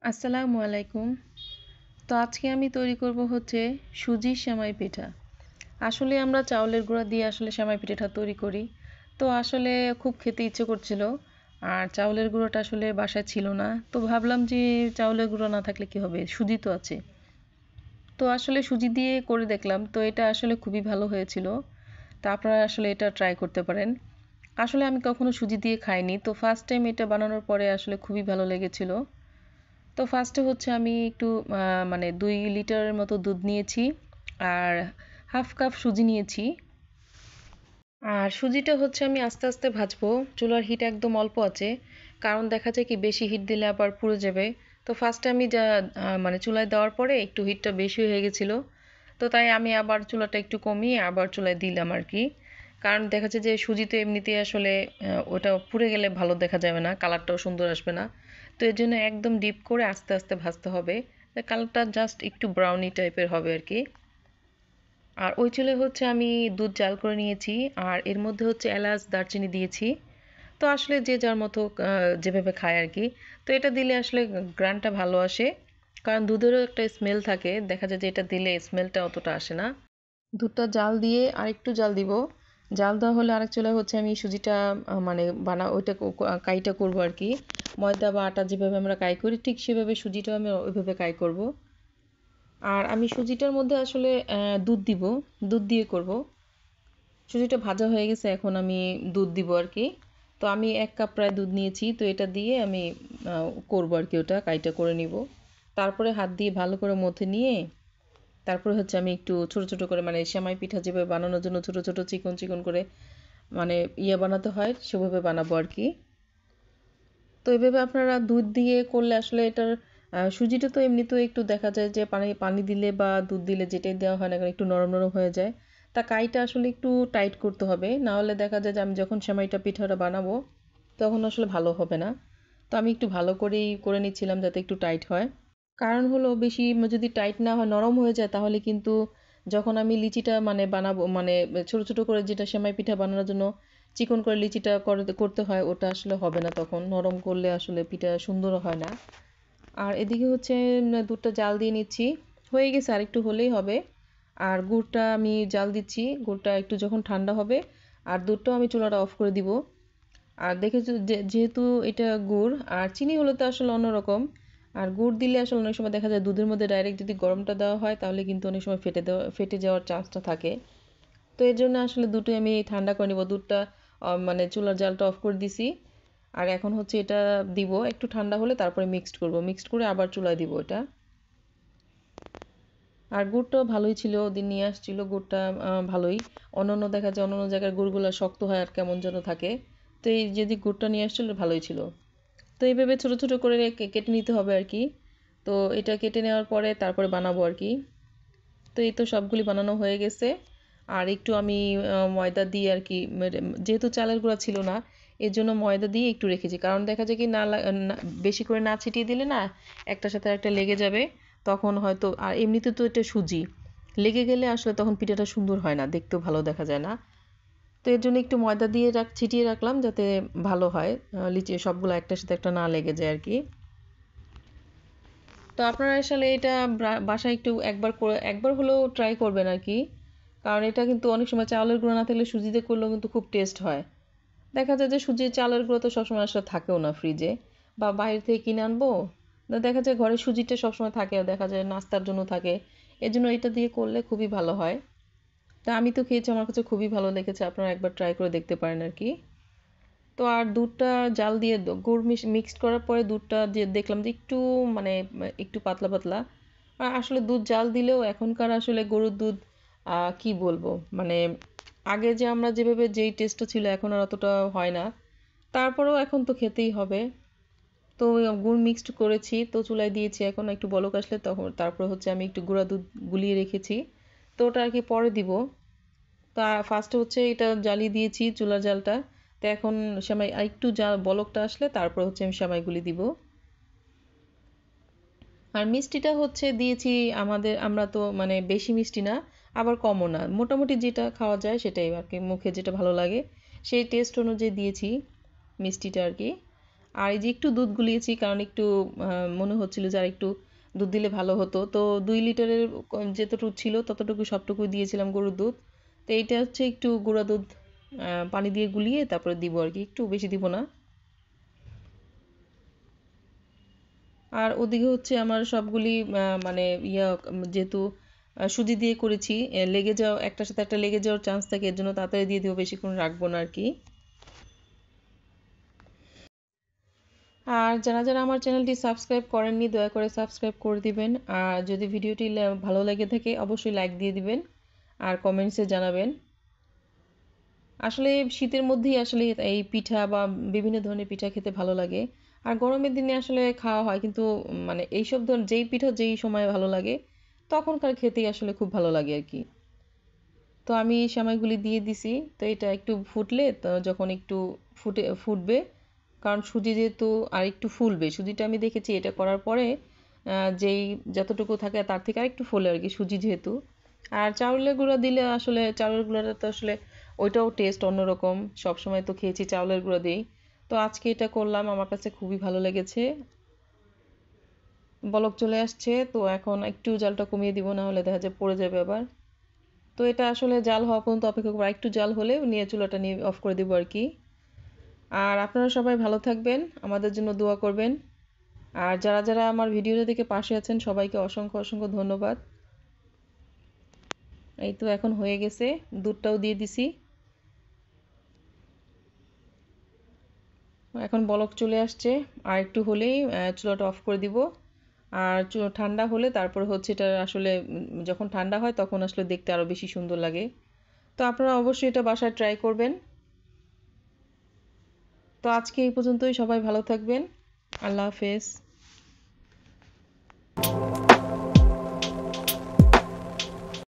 আসসালামু আলাইকুম। তো আজকে আমি তৈরি করব হচ্ছে সুজির সেমাই পিঠা। আসলে আমরা চাউলের গুঁড়া দিয়ে আসলে সেমাই পিঠাটা তৈরি করি। তো আসলে খুব খেতে ইচ্ছে করছিল, আর চাউলের গুঁড়োটা আসলে বাসায় ছিল না। তো ভাবলাম যে চাউলের গুঁড়ো না থাকলে কি হবে, সুজি তো আছে। তো আসলে সুজি দিয়ে করে দেখলাম, তো এটা আসলে খুবই ভালো হয়েছিল। তা আপনারা আসলে এটা ট্রাই করতে পারেন। আসলে আমি কখনো সুজি দিয়ে খাইনি, তো ফার্স্ট টাইম এটা বানানোর পরে আসলে খুবই ভালো লেগেছিল। তো ফার্স্টে হচ্ছে আমি একটু মানে 2 লিটারের মতো দুধ নিয়েছি, আর হাফ কাপ সুজি নিয়েছি। আর সুজিটা হচ্ছে আমি আস্তে আস্তে ভাজবো, চুলার হিট একদম অল্প আছে। কারণ দেখা যায় কি বেশি হিট দিলে আবার পুড়ে যাবে। তো ফার্স্টে আমি যা মানে চুলায় দেওয়ার পরে একটু হিটটা বেশি হয়ে গেছিলো। তো তাই আমি আবার চুলাটা একটু কমিয়ে আবার চুলায় দিলাম আর কি। কারণ দেখা যায় যে সুজি তো এমনিতেই আসলে ওটা পুড়ে গেলে ভালো দেখা যাবে না, কালারটাও সুন্দর আসবে না। তো এর জন্য একদম ডিপ করে আস্তে আস্তে ভাজতে হবে, কালারটা জাস্ট একটু ব্রাউনি টাইপের হবে আর কি। আর ওই চুলে হচ্ছে আমি দুধ জাল করে নিয়েছি, আর এর মধ্যে হচ্ছে এলাচ দারচিনি দিয়েছি। তো আসলে যে যার মতো যেভাবে খায় আর কি। তো এটা দিলে আসলে গ্রানটা ভালো আসে, কারণ দুধেরও একটা স্মেল থাকে, দেখা যায় যে এটা দিলে স্মেলটা অতটা আসে না। দুধটা জাল দিয়ে আরেকটু জাল দিব। জাল দেওয়া হলে আরেক চুলায় হচ্ছে আমি সুজিটা মানে ওইটা কাইটা করবো আর কি। ময়দা বা আটা যেভাবে আমরা কাই করি ঠিক সেভাবে সুজিটা আমি ওইভাবে কাই করব। আর আমি সুজিটার মধ্যে আসলে দুধ দিব, দুধ দিয়ে করব। সুজিটা ভাজা হয়ে গেছে, এখন আমি দুধ দিব আর কি। তো আমি 1 কাপ প্রায় দুধ নিয়েছি, তো এটা দিয়ে আমি করবো আর কি, ওটা কাইটা করে নিব। তারপরে হাত দিয়ে ভালো করে মথে নিয়ে তারপরে হচ্ছে আমি একটু ছোট ছোট করে, মানে সেমাই পিঠা যেভাবে বানানোর জন্য ছোট ছোট চিকন চিকন করে মানে বানাতে হয় সেভাবে বানাবো আর কি। তো এভাবে আপনারা দুধ দিয়ে করলে আসলে এটার সুজিটা তো এমনিতেও একটু দেখা যায় যে পানি পানি দিলে বা দুধ দিলে যেটাই দেওয়া হয় না কেন একটু নরম নরম হয়ে যায়। তা কাইটা আসলে একটু টাইট করতে হবে, না হলে দেখা যায় যে আমি যখন সেমাইটা পিঠাটা বানাবো তখন আসলে ভালো হবে না। তো আমি একটু ভালো করেই করে নিচ্ছিলাম যাতে একটু টাইট হয়। কারণ হলো বেশি যদি টাইট না হয় নরম হয়ে যায় তাহলে কিন্তু যখন আমি লিচিটা মানে বানাবো, মানে ছোট ছোট করে যেটা সেমাই পিঠা বানানোর জন্য চিকন করে লিচিটা করতে হয়, ওটা আসলে হবে না, তখন নরম করলে আসলে পিঠা সুন্দর হয় না। আর এদিকে হচ্ছে দুধটা জাল দিয়ে নিচ্ছি, হয়ে গেছে, আর একটু হলেই হবে। আর গুড়টা আমি জাল দিচ্ছি, গুড়টা একটু যখন ঠান্ডা হবে, আর দুধটাও আমি চুলাটা অফ করে দিব। আর দেখেছো যেহেতু এটা গুড়, আর চিনি হলে তো আসলে অন্যরকম। আর গুড় দিলে আসলে অনেক সময় দেখা যায় দুধের মধ্যে ডাইরেক্ট যদি গরমটা দেওয়া হয় তাহলে কিন্তু অনেক সময় ফেটে যাওয়ার চান্সটা থাকে। তো এর জন্য আসলে দুটোই আমি ঠান্ডা করে নিব। দুধটা মানে চুলার জালটা অফ করে দিছি। আর এখন হচ্ছে এটা দিব, একটু ঠান্ডা হলে তারপরে মিক্সড করব, মিক্সড করে আবার চুলায় দিব এটা। আর গুড়টাও ভালোই ছিল, ওদিন নিয়ে আসছিল গুড়টা ভালোই। অন্যান্য দেখা যায় অন্যান্য জায়গার গুড়গুলো শক্ত হয় আর কেমন যেন থাকে। তো এই যদি গুড়টা নিয়ে আসছিল ভালোই ছিল। তো এইভাবে ছোট ছোট করে কেটে নিতে হবে আর কি। তো এটা কেটে নেওয়ার পরে তারপরে বানাবো আর কি। তো এই তো সবগুলি বানানো হয়ে গেছে। আর একটু আমি ময়দা দিয়ে আর কি, যেহেতু চালের গুঁড়া ছিল না এর জন্য ময়দা দিয়ে একটু রেখেছি, কারণ দেখা যায় কি বেশি করে না ছিটিয়ে দিলে না একটার সাথে একটা লেগে যাবে। তখন হয়তো, আর এমনিতে তো এটা সুজি, লেগে গেলে আসলে তখন পিঠাটা সুন্দর হয় না, দেখতেও ভালো দেখা যায় না। তো এর জন্য একটু ময়দা দিয়ে ছিটিয়ে রাখলাম যাতে ভালো হয়, লিচি সবগুলো একটার সাথে একটা না লেগে যায় আর কি। তো আপনারা আসলে এটা বাসায় একটু একবার হলেও ট্রাই করবেন আর কি। কারণ এটা কিন্তু অনেক সময় চাউলের গুঁড়ো না থাকলে সুজিতে করলেও কিন্তু খুব টেস্ট হয়। দেখা যায় যে সুজির চালের গুঁড়ো তো সবসময় আসলে থাকেও না ফ্রিজে, বা বাইরে থেকে কিনে আনবো। দেখা যায় ঘরে সুজিটা সবসময় থাকে, দেখা যায় নাস্তার জন্য থাকে। এর জন্য এটা দিয়ে করলে খুবই ভালো হয়। তা আমি তো খেয়েছি, আমার কাছে খুবই ভালো লেগেছে, আপনারা একবার ট্রাই করে দেখতে পারেন আর কি। তো আর দুধটা জাল দিয়ে গুড় মিক্সড করার পরে দুধটা যে দেখলাম যে একটু মানে একটু পাতলা পাতলা। আর আসলে দুধ জাল দিলেও এখনকার আসলে গরুর দুধ কি বলবো, মানে আগে যে আমরা যেভাবে যেই টেস্টটা ছিল এখন আর অতটা হয় না। তারপরেও এখন তো খেতেই হবে। তো ওই গুড় মিক্সড করেছি, তো চুলায় দিয়েছি, এখন একটু বলক আসলে তখন তারপর হচ্ছে আমি একটু গুঁড়া দুধ গুলিয়ে রেখেছি, তো ওটা আর কি পরে দিব। তা ফার্স্টে হচ্ছে এটা জ্বালিয়ে দিয়েছি চুলার জালটা। তো এখন সেমাই আরেকটু বলকটা আসলে তারপর হচ্ছে আমি সেমাইগুলি দিব। আর মিষ্টিটা হচ্ছে দিয়েছি, আমরা তো মানে বেশি মিষ্টি না আবার কমও না, মোটামুটি যেটা খাওয়া যায় সেটাই আর কি, মুখে যেটা ভালো লাগে সেই টেস্ট অনুযায়ী দিয়েছি। মিষ্টিটা আর কি। আর এই যে একটু দুধ গুলিয়েছি কারণ একটু মনে হচ্ছিল যে আর একটু দুধ দিলে ভালো হতো। তো 2 লিটারের যতটুকু ছিল ততটুকু সবটুকু দিয়েছিলাম গরুর দুধ। তো এইটা হচ্ছে একটু গুঁড়া দুধ পানি দিয়ে গুলিয়ে তারপরে দিব আর কি, একটু বেশি দিব না। আর ওদিকে হচ্ছে আমার সবগুলি মানে যেহেতু সুজি দিয়ে করেছি, লেগে যাওয়া একটার সাথে একটা লেগে যাওয়ার চান্স থাকে, এর জন্য তাড়াতাড়ি দিয়ে দিব, বেশিক্ষণ রাখবো না আর কি। আর যারা যারা আমার চ্যানেলটি সাবস্ক্রাইব করেননি দয়া করে সাবস্ক্রাইব করে দিবেন। আর যদি ভিডিওটি ভালো লেগে থাকে অবশ্যই লাইক দিয়ে দিবেন আর কমেন্টসে জানাবেন। আসলে শীতের মধ্যেই আসলে এই পিঠা বা বিভিন্ন ধরনের পিঠা খেতে ভালো লাগে। আর গরমের দিনে আসলে খাওয়া হয় কিন্তু মানে এইসব যেই পিঠা যেই সময় ভালো লাগে তখনকার খেতেই আসলে খুব ভালো লাগে আর কি। তো আমি সেমাইগুলি দিয়ে দিছি। তো এটা একটু ফুটলে, তো যখন একটু ফুটবে, কারণ সুজি যেহেতু আর একটু ফুলবে, সুজিটা আমি দেখেছি এটা করার পরে যেই যতটুকু থাকে তার থেকে আর একটু ফোলে আর কি, সুজি যেহেতু। আর চাউলের গুঁড়া দিলে আসলে চাউলের গুঁড়াটা তো আসলে ওইটাও টেস্ট অন্যরকম, সবসময় তো খেয়েছি চাউলের গুঁড়া দিয়েই। তো আজকে এটা করলাম, আমার কাছে খুবই ভালো লেগেছে। বলক চলে আসছে, তো এখন একটু জালটা কমিয়ে দিব, না হলে দেখা যায় পড়ে যাবে আবার। তো এটা আসলে জাল হওয়া পর্যন্ত অপেক্ষা করবো, একটু জাল হলে নিয়ে চুলাটা নিয়ে অফ করে দেবো আর কি। আর আপনারা সবাই ভালো থাকবেন, আমাদের জন্য দোয়া করবেন। আর যারা যারা আমার ভিডিওটা দেখে পাশে আছেন সবাইকে অসংখ্য অসংখ্য ধন্যবাদ। এই তো এখন হয়ে গেছে, দুধটাও দিয়ে দিছি। এখন বলক চলে আসছে, আর একটু হলেই চুলাটা অফ করে দিব। আর ঠান্ডা হলে তারপর হচ্ছে এটা আসলে যখন ঠান্ডা হয় তখন আসলে দেখতে আরো বেশি সুন্দর লাগে। তো আপনারা অবশ্যই এটা বাসায় ট্রাই করবেন। তো আজকে এই পর্যন্তই, সবাই ভালো থাকবেন। আল্লাহ হাফেজ।